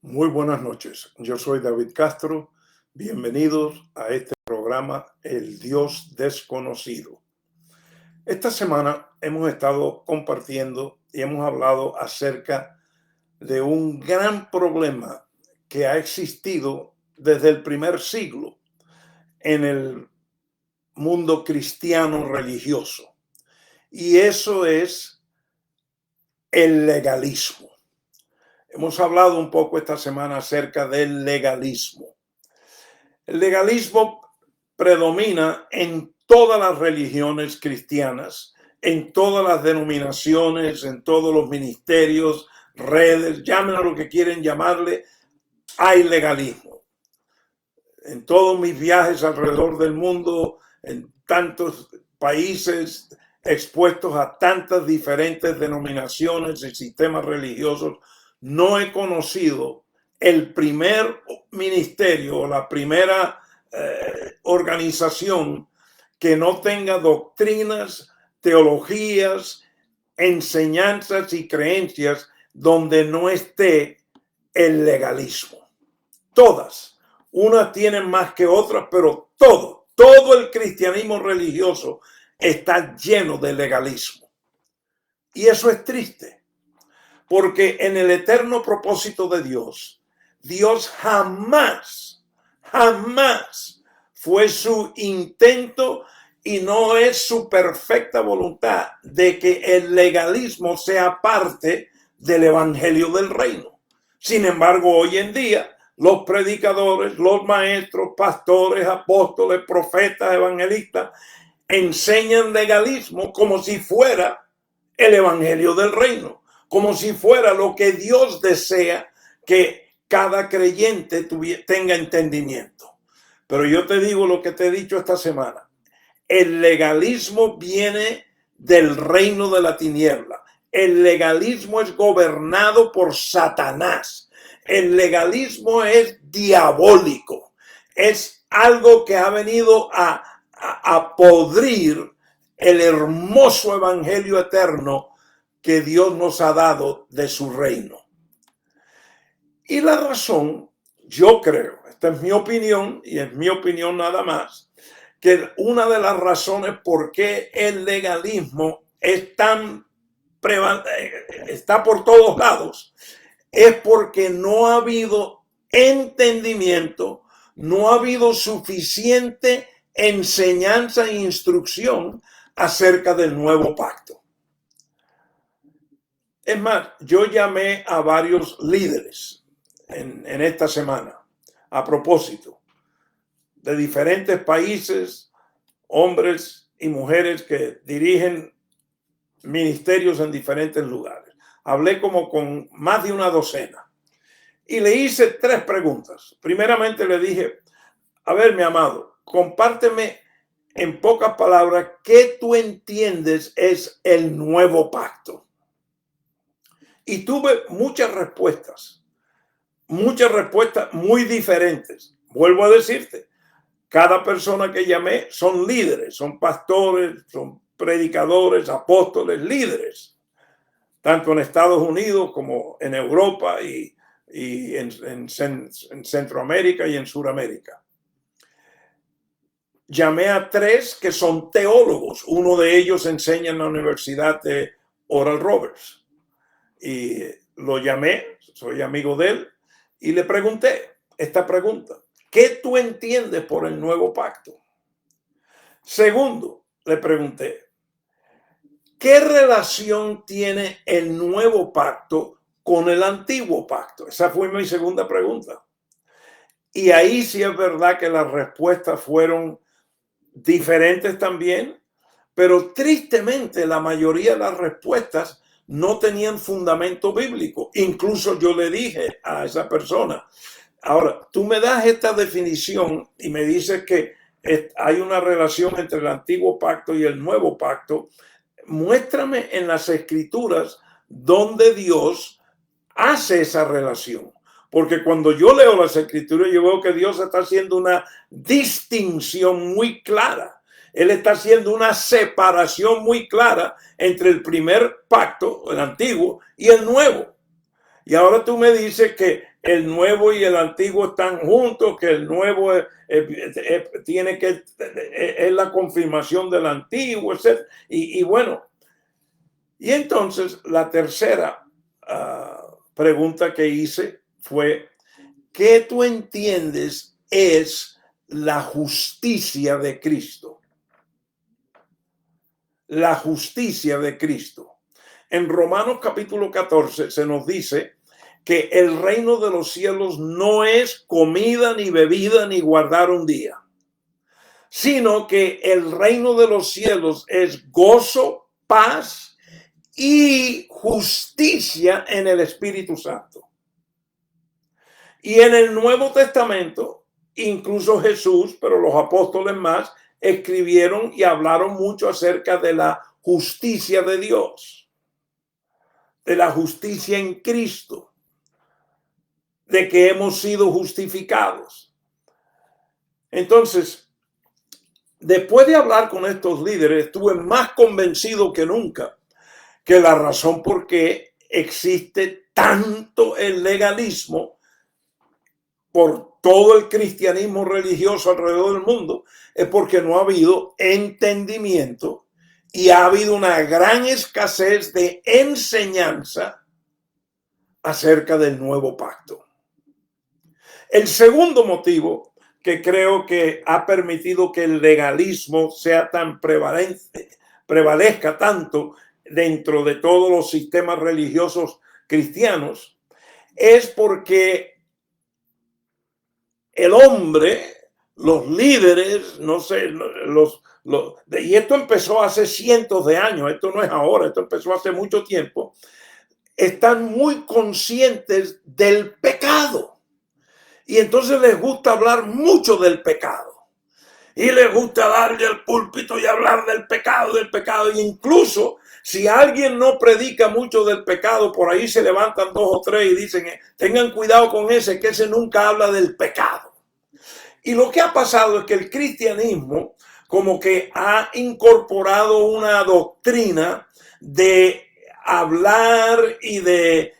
Muy buenas noches. Yo soy David Castro. Bienvenidos a este programa El Dios Desconocido. Esta semana hemos estado compartiendo y hemos hablado acerca de un gran problema que ha existido desde el primer siglo en el mundo cristiano religioso. Y eso es el legalismo. Hemos hablado un poco esta semana acerca del legalismo. El legalismo predomina en todas las religiones cristianas, en todas las denominaciones, en todos los ministerios, redes, llámenlo lo que quieren llamarle, hay legalismo. En todos mis viajes alrededor del mundo, en tantos países expuestos a tantas diferentes denominaciones y sistemas religiosos, no he conocido el primer ministerio o la primera organización que no tenga doctrinas, teologías, enseñanzas y creencias donde no esté el legalismo. Todas. Unas tienen más que otras, pero todo el cristianismo religioso está lleno de legalismo. Y eso es triste, porque en el eterno propósito de Dios, Dios jamás fue su intento y no es su perfecta voluntad de que el legalismo sea parte del evangelio del reino. Sin embargo, hoy en día, los predicadores, los maestros, pastores, apóstoles, profetas, evangelistas, enseñan legalismo como si fuera el evangelio del reino, como si fuera lo que Dios desea que cada creyente tenga entendimiento. Pero yo te digo lo que te he dicho esta semana. El legalismo viene del reino de la tiniebla. El legalismo es gobernado por Satanás. El legalismo es diabólico. Es algo que ha venido a podrir el hermoso evangelio eterno que Dios nos ha dado de su reino. Y la razón, yo creo, esta es mi opinión y es mi opinión nada más, que una de las razones por qué el legalismo es está por todos lados es porque no ha habido entendimiento, no ha habido suficiente enseñanza e instrucción acerca del nuevo pacto. Es más, yo llamé a varios líderes en esta semana a propósito de diferentes países, hombres y mujeres que dirigen ministerios en diferentes lugares. Hablé como con más de una docena y le hice 3 preguntas. Primeramente le dije, a ver, mi amado, compárteme en pocas palabras qué tú entiendes es el nuevo pacto. Y tuve muchas respuestas muy diferentes. Vuelvo a decirte, cada persona que llamé son líderes, son pastores, son predicadores, apóstoles, líderes, tanto en Estados Unidos como en Europa y en Centroamérica y en Sudamérica. Llamé a 3 que son teólogos. Uno de ellos enseña en la Universidad de Oral Roberts. Y lo llamé, soy amigo de él, y le pregunté esta pregunta. ¿Qué tú entiendes por el nuevo pacto? Segundo, le pregunté, ¿qué relación tiene el nuevo pacto con el antiguo pacto? Esa fue mi segunda pregunta. Y ahí sí es verdad que las respuestas fueron diferentes también, pero tristemente la mayoría de las respuestas no tenían fundamento bíblico. Incluso yo le dije a esa persona, ahora, tú me das esta definición y me dices que hay una relación entre el antiguo pacto y el nuevo pacto. Muéstrame en las escrituras donde Dios hace esa relación. Porque cuando yo leo las escrituras, yo veo que Dios está haciendo una distinción muy clara. Él está haciendo una separación muy clara entre el primer pacto, el antiguo, y el nuevo. Y ahora tú me dices que el nuevo y el antiguo están juntos, que el nuevo tiene que es la confirmación del antiguo, etc. Y bueno, y entonces la tercera pregunta que hice fue, ¿qué tú entiendes es la justicia de Cristo? La justicia de Cristo. En Romanos capítulo 14 se nos dice que el reino de los cielos no es comida ni bebida ni guardar un día, sino que el reino de los cielos es gozo, paz y justicia en el Espíritu Santo. Y en el Nuevo Testamento, incluso Jesús, pero los apóstoles más, escribieron y hablaron mucho acerca de la justicia de Dios, de la justicia en Cristo, de que hemos sido justificados. Entonces, después de hablar con estos líderes, estuve más convencido que nunca que la razón por qué existe tanto el legalismo por todo el cristianismo religioso alrededor del mundo es porque no ha habido entendimiento y ha habido una gran escasez de enseñanza acerca del nuevo pacto. El segundo motivo que creo que ha permitido que el legalismo sea tan prevalezca tanto dentro de todos los sistemas religiosos cristianos es porque el hombre, los líderes, no sé, y esto empezó hace cientos de años, esto no es ahora, esto empezó hace mucho tiempo, están muy conscientes del pecado. Y entonces les gusta hablar mucho del pecado. Y les gusta darle al púlpito y hablar del pecado, E incluso si alguien no predica mucho del pecado, por ahí se levantan dos o tres y dicen, tengan cuidado con ese, que ese nunca habla del pecado. Y lo que ha pasado es que el cristianismo como que ha incorporado una doctrina de hablar y de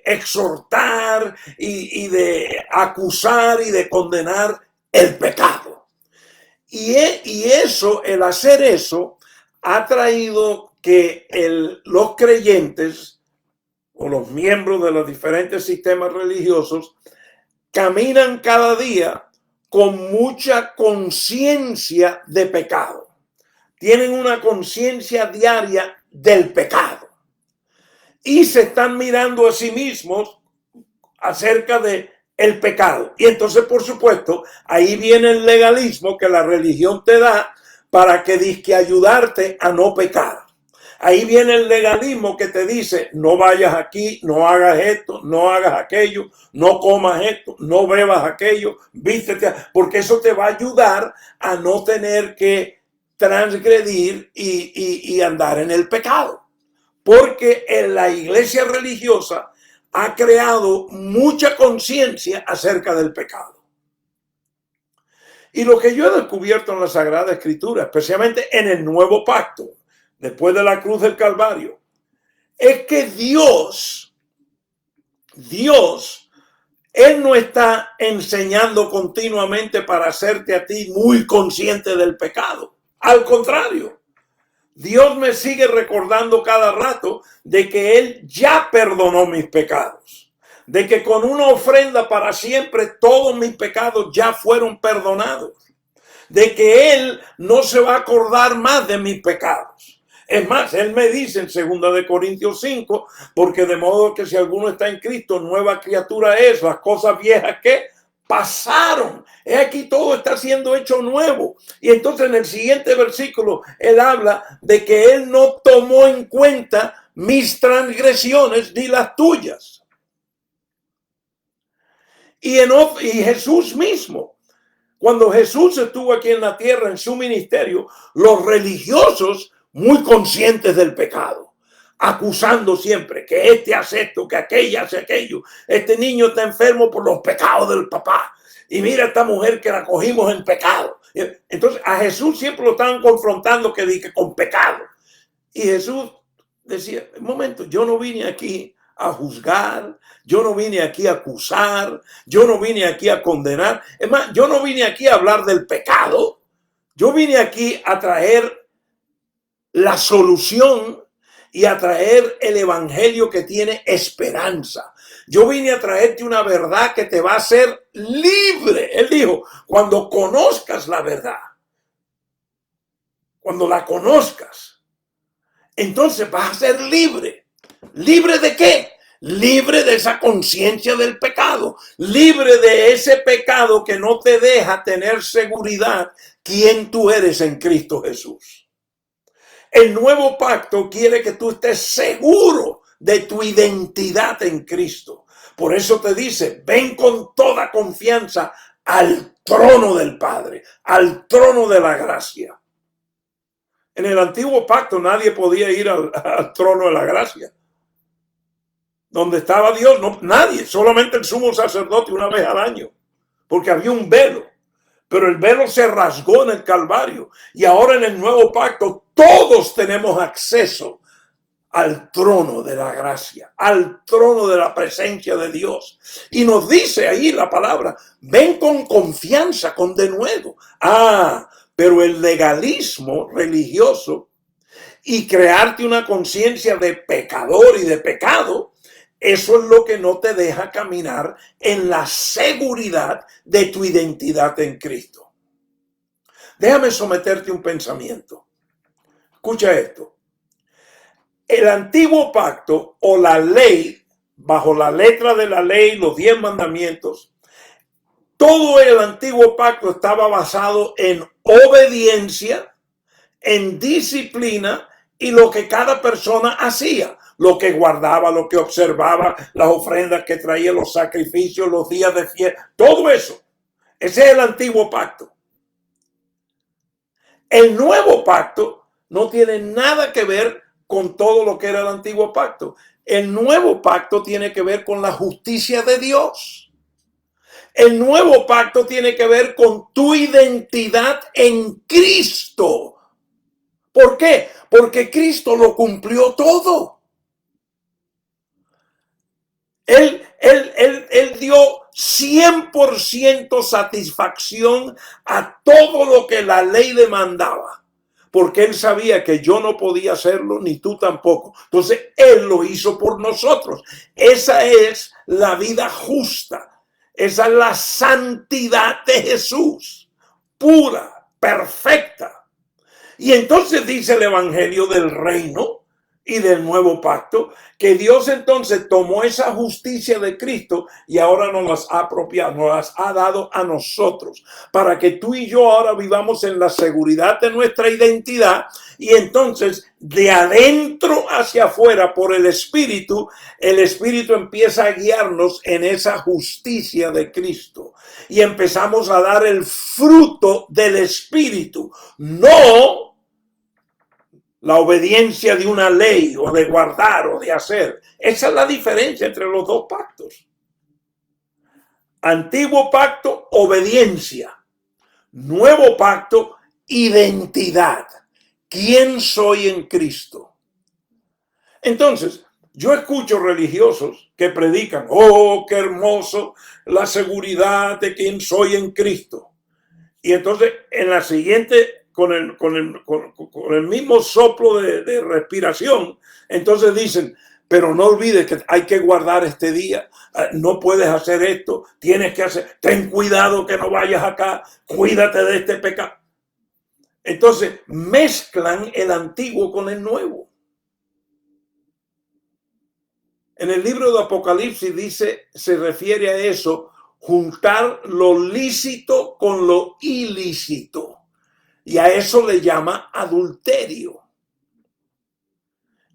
exhortar y de acusar y de condenar el pecado. Y eso, el hacer eso, ha traído que los creyentes o los miembros de los diferentes sistemas religiosos caminan cada día con mucha conciencia de pecado. Tienen una conciencia diaria del pecado. Y se están mirando a sí mismos acerca de el pecado. Y entonces, por supuesto, ahí viene el legalismo que la religión te da para que disque ayudarte a no pecar. Ahí viene el legalismo que te dice, no vayas aquí, no hagas esto, no hagas aquello, no comas esto, no bebas aquello, vístete, porque eso te va a ayudar a no tener que transgredir y andar en el pecado. Porque en la iglesia religiosa ha creado mucha conciencia acerca del pecado. Y lo que yo he descubierto en la Sagrada Escritura, especialmente en el Nuevo Pacto, después de la cruz del Calvario, es que Dios, Él no está enseñando continuamente para hacerte a ti muy consciente del pecado. Al contrario, Dios me sigue recordando cada rato de que Él ya perdonó mis pecados, de que con una ofrenda para siempre todos mis pecados ya fueron perdonados, de que Él no se va a acordar más de mis pecados. Es más, Él me dice en 2 Corintios 5, porque de modo que si alguno está en Cristo, nueva criatura es, las cosas viejas que pasaron. Aquí todo está siendo hecho nuevo. Y entonces en el siguiente versículo, Él habla de que Él no tomó en cuenta mis transgresiones ni las tuyas. Y Jesús mismo, cuando Jesús estuvo aquí en la tierra en su ministerio, los religiosos muy conscientes del pecado, acusando siempre que este hace esto, que aquella hace aquello, este niño está enfermo por los pecados del papá, y mira a esta mujer que la cogimos en pecado. Entonces a Jesús siempre lo estaban confrontando que con pecado, y Jesús decía, un momento, yo no vine aquí a juzgar, yo no vine aquí a acusar, yo no vine aquí a condenar. Es más, yo no vine aquí a hablar del pecado. Yo vine aquí a traer la solución y a traer el evangelio que tiene esperanza. Yo vine a traerte una verdad que te va a hacer libre. Él dijo, cuando conozcas la verdad, cuando la conozcas, entonces vas a ser libre. ¿Libre de qué? Libre de esa conciencia del pecado, libre de ese pecado que no te deja tener seguridad quién tú eres en Cristo Jesús. El nuevo pacto quiere que tú estés seguro de tu identidad en Cristo. Por eso te dice, ven con toda confianza al trono del Padre, al trono de la gracia. En el antiguo pacto nadie podía ir al trono de la gracia. Donde estaba Dios, no, nadie, solamente el sumo sacerdote una vez al año, porque había un velo. Pero el velo se rasgó en el Calvario y ahora en el nuevo pacto todos tenemos acceso al trono de la gracia, al trono de la presencia de Dios. Y nos dice ahí la palabra, ven con confianza, con denuedo. Pero el legalismo religioso y crearte una conciencia de pecador y de pecado, eso es lo que no te deja caminar en la seguridad de tu identidad en Cristo. Déjame someterte un pensamiento. Escucha esto. El antiguo pacto o la ley, bajo la letra de la ley, los 10 mandamientos, todo el antiguo pacto estaba basado en obediencia, en disciplina y lo que cada persona hacía. Lo que guardaba, lo que observaba, las ofrendas que traía, los sacrificios, los días de fiesta, todo eso. Ese es el antiguo pacto. El nuevo pacto no tiene nada que ver con todo lo que era el antiguo pacto. El nuevo pacto tiene que ver con la justicia de Dios. El nuevo pacto tiene que ver con tu identidad en Cristo. ¿Por qué? Porque Cristo lo cumplió todo. Él dio 100% satisfacción a todo lo que la ley demandaba, porque él sabía que yo no podía hacerlo, ni tú tampoco. Entonces, él lo hizo por nosotros. Esa es la vida justa. Esa es la santidad de Jesús, pura, perfecta. Y entonces dice el evangelio del reino y del nuevo pacto, que Dios entonces tomó esa justicia de Cristo y ahora nos las ha apropiado, nos las ha dado a nosotros, para que tú y yo ahora vivamos en la seguridad de nuestra identidad y entonces de adentro hacia afuera por el Espíritu empieza a guiarnos en esa justicia de Cristo y empezamos a dar el fruto del Espíritu, no la obediencia de una ley o de guardar o de hacer. Esa es la diferencia entre los dos pactos. Antiguo pacto, obediencia. Nuevo pacto, identidad. ¿Quién soy en Cristo? Entonces, yo escucho religiosos que predican, oh, qué hermoso la seguridad de quién soy en Cristo. Y entonces, en la siguiente con el mismo soplo de respiración, entonces dicen, pero no olvides que hay que guardar este día, no puedes hacer esto, tienes que hacer, ten cuidado que no vayas acá, cuídate de este pecado. Entonces mezclan el antiguo con el nuevo. En el libro de Apocalipsis dice, se refiere a eso, juntar lo lícito con lo ilícito. Y a eso le llama adulterio.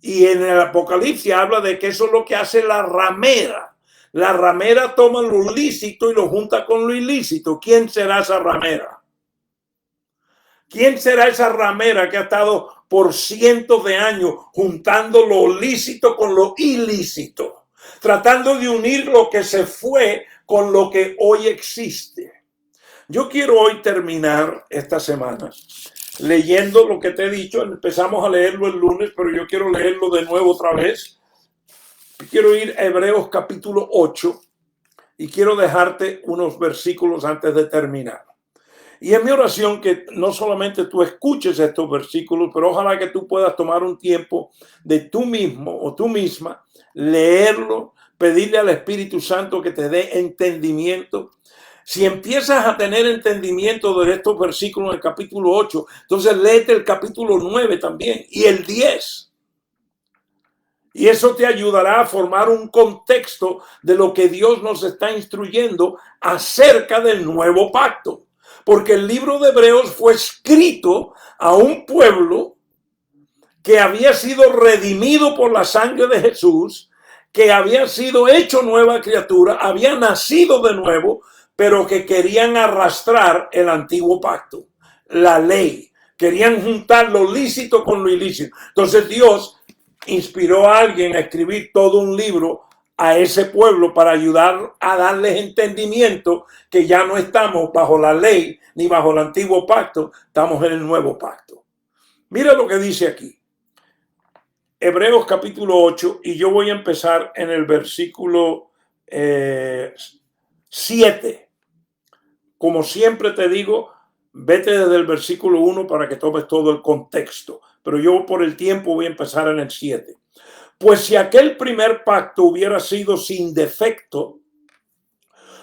Y en el Apocalipsis habla de que eso es lo que hace la ramera. La ramera toma lo lícito y lo junta con lo ilícito. ¿Quién será esa ramera? ¿Quién será esa ramera que ha estado por cientos de años juntando lo lícito con lo ilícito? Tratando de unir lo que se fue con lo que hoy existe. Yo quiero hoy terminar esta semana leyendo lo que te he dicho. Empezamos a leerlo el lunes, pero yo quiero leerlo de nuevo otra vez. quiero ir a Hebreos capítulo 8 y quiero dejarte unos versículos antes de terminar. Y es mi oración que no solamente tú escuches estos versículos, pero ojalá que tú puedas tomar un tiempo de tú mismo o tú misma, leerlo, pedirle al Espíritu Santo que te dé entendimiento. Si empiezas a tener entendimiento de estos versículos del capítulo 8, entonces léete el capítulo 9 también y el 10. Y eso te ayudará a formar un contexto de lo que Dios nos está instruyendo acerca del nuevo pacto. Porque el libro de Hebreos fue escrito a un pueblo que había sido redimido por la sangre de Jesús, que había sido hecho nueva criatura, había nacido de nuevo, pero que querían arrastrar el antiguo pacto, la ley. Querían juntar lo lícito con lo ilícito. Entonces Dios inspiró a alguien a escribir todo un libro a ese pueblo para ayudar a darles entendimiento que ya no estamos bajo la ley ni bajo el antiguo pacto, estamos en el nuevo pacto. Mira lo que dice aquí. Hebreos capítulo 8, y yo voy a empezar en el versículo 7. Como siempre te digo, vete desde el versículo 1 para que tomes todo el contexto, pero yo por el tiempo voy a empezar en el 7. Pues si aquel primer pacto hubiera sido sin defecto,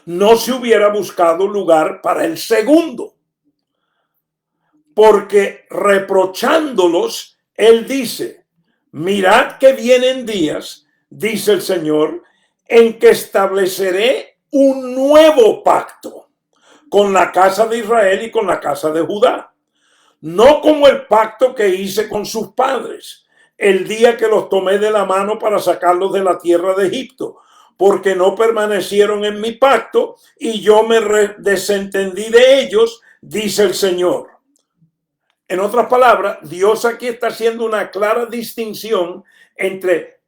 no se hubiera buscado lugar para el segundo. Porque reprochándolos, él dice, mirad que vienen días, dice el Señor, en que estableceré un nuevo pacto con la casa de Israel y con la casa de Judá. No como el pacto que hice con sus padres el día que los tomé de la mano para sacarlos de la tierra de Egipto, porque no permanecieron en mi pacto y yo me desentendí de ellos, dice el Señor. En otras palabras, Dios aquí está haciendo una clara distinción entre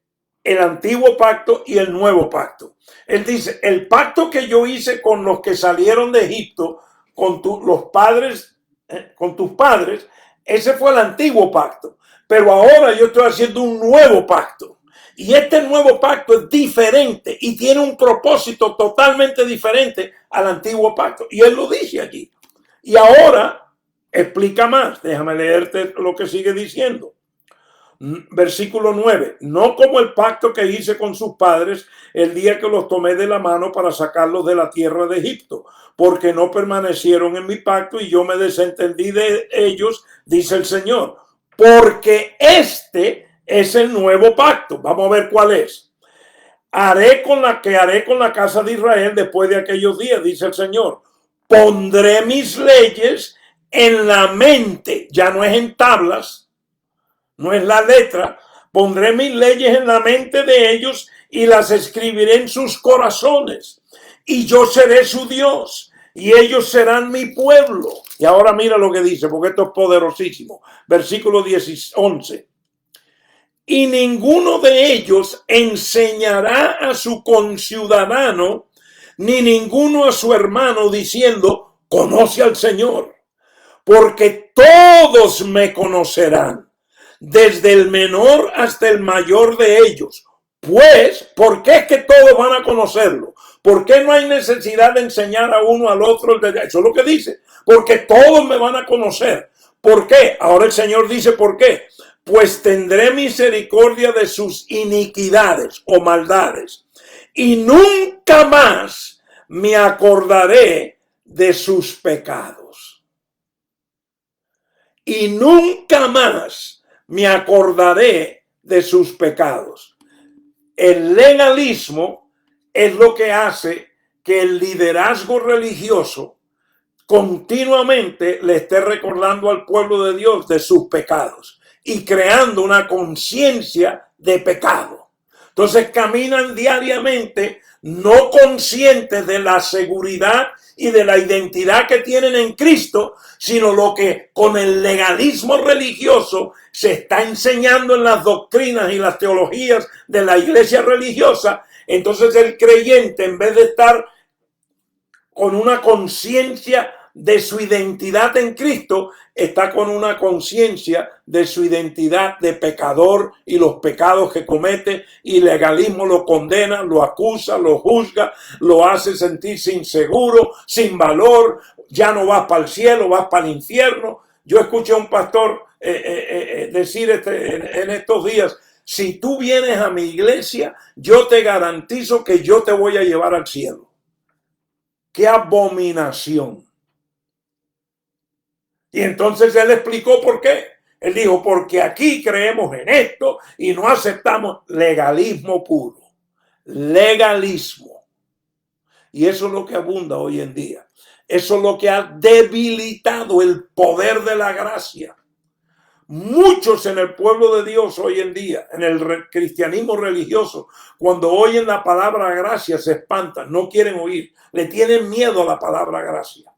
el antiguo pacto y el nuevo pacto. Él dice, el pacto que yo hice con los que salieron de Egipto, con tus padres, ese fue el antiguo pacto. Pero ahora yo estoy haciendo un nuevo pacto. Y este nuevo pacto es diferente y tiene un propósito totalmente diferente al antiguo pacto. Y él lo dice aquí. Y ahora explica más. Déjame leerte lo que sigue diciendo. Versículo 9. No como el pacto que hice con sus padres el día que los tomé de la mano para sacarlos de la tierra de Egipto, porque no permanecieron en mi pacto y yo me desentendí de ellos, dice el Señor. Porque este es el nuevo pacto. Vamos a ver cuál es. Haré con la casa de Israel después de aquellos días, dice el Señor. Pondré mis leyes en la mente. Ya no es en tablas, no es la letra. Pondré mis leyes en la mente de ellos y las escribiré en sus corazones. Y yo seré su Dios. Y ellos serán mi pueblo. Y ahora mira lo que dice, porque esto es poderosísimo. Versículo 11. Y ninguno de ellos enseñará a su conciudadano, ni ninguno a su hermano, diciendo, conoce al Señor. Porque todos me conocerán, desde el menor hasta el mayor de ellos. Pues, ¿por qué es que todos van a conocerlo? ¿Por qué no hay necesidad de enseñar a uno al otro? Eso es lo que dice. Porque todos me van a conocer. ¿Por qué? Ahora el Señor dice ¿por qué? Pues tendré misericordia de sus iniquidades o maldades. Y nunca más me acordaré de sus pecados. Y nunca más me acordaré de sus pecados. El legalismo es lo que hace que el liderazgo religioso continuamente le esté recordando al pueblo de Dios de sus pecados y creando una conciencia de pecado. Entonces caminan diariamente no conscientes de la seguridad y de la identidad que tienen en Cristo, sino lo que con el legalismo religioso se está enseñando en las doctrinas y las teologías de la iglesia religiosa. Entonces el creyente, en vez de estar con una conciencia de su identidad en Cristo, está con una conciencia de su identidad de pecador y los pecados que comete, y legalismo lo condena, lo acusa, lo juzga, lo hace sentirse inseguro, sin valor, ya no vas para el cielo, vas para el infierno. Yo escuché a un pastor decir en estos días: si tú vienes a mi iglesia, yo te garantizo que yo te voy a llevar al cielo. ¡Qué abominación! Y entonces él explicó por qué. Él dijo: porque aquí creemos en esto y no aceptamos legalismo puro. Legalismo. Y eso es lo que abunda hoy en día. Eso es lo que ha debilitado el poder de la gracia. Muchos en el pueblo de Dios hoy en día, en el cristianismo religioso, cuando oyen la palabra gracia se espantan, no quieren oír, le tienen miedo a la palabra gracia.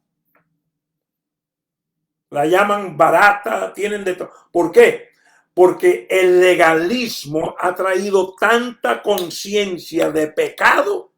La llaman barata, tienen de todo. ¿Por qué? Porque el legalismo ha traído tanta conciencia de pecado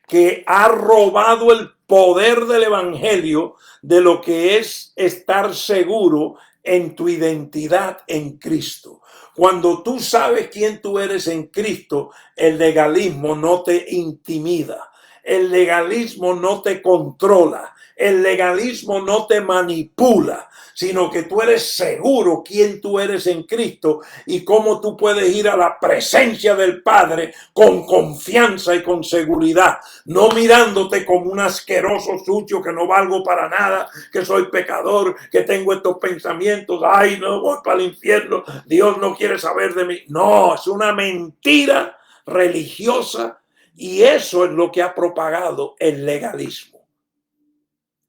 que ha robado el poder del evangelio, de lo que es estar seguro en tu identidad en Cristo. Cuando tú sabes quién tú eres en Cristo, el legalismo no te intimida, el legalismo no te controla, el legalismo no te manipula, sino que tú eres seguro quién tú eres en Cristo y cómo tú puedes ir a la presencia del Padre con confianza y con seguridad, no mirándote como un asqueroso sucio que no valgo para nada, que soy pecador, que tengo estos pensamientos: ay, no, voy para el infierno, Dios no quiere saber de mí. No, es una mentira religiosa, y eso es lo que ha propagado el legalismo.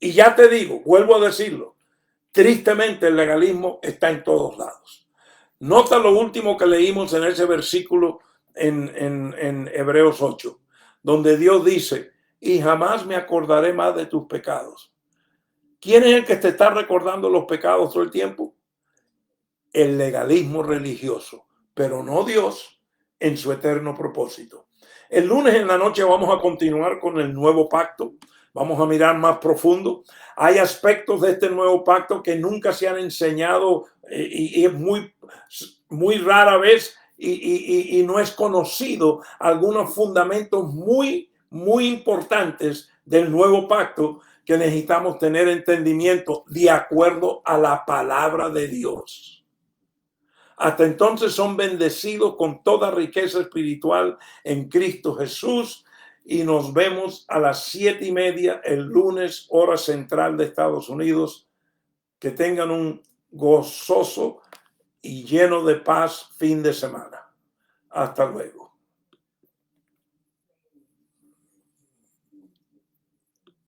Y ya te digo, vuelvo a decirlo, tristemente el legalismo está en todos lados. Nota lo último que leímos en ese versículo en Hebreos 8, donde Dios dice: y jamás me acordaré más de tus pecados. ¿Quién es el que te está recordando los pecados todo el tiempo? El legalismo religioso, pero no Dios en su eterno propósito. El lunes en la noche vamos a continuar con el nuevo pacto. Vamos a mirar más profundo. Hay aspectos de este nuevo pacto que nunca se han enseñado y es muy rara vez y no es conocido algunos fundamentos muy importantes del nuevo pacto que necesitamos tener entendimiento de acuerdo a la palabra de Dios. Hasta entonces son bendecidos con toda riqueza espiritual en Cristo Jesús, y nos vemos a las 7:30 el lunes, hora central de Estados Unidos. Que tengan un gozoso y lleno de paz fin de semana. Hasta luego.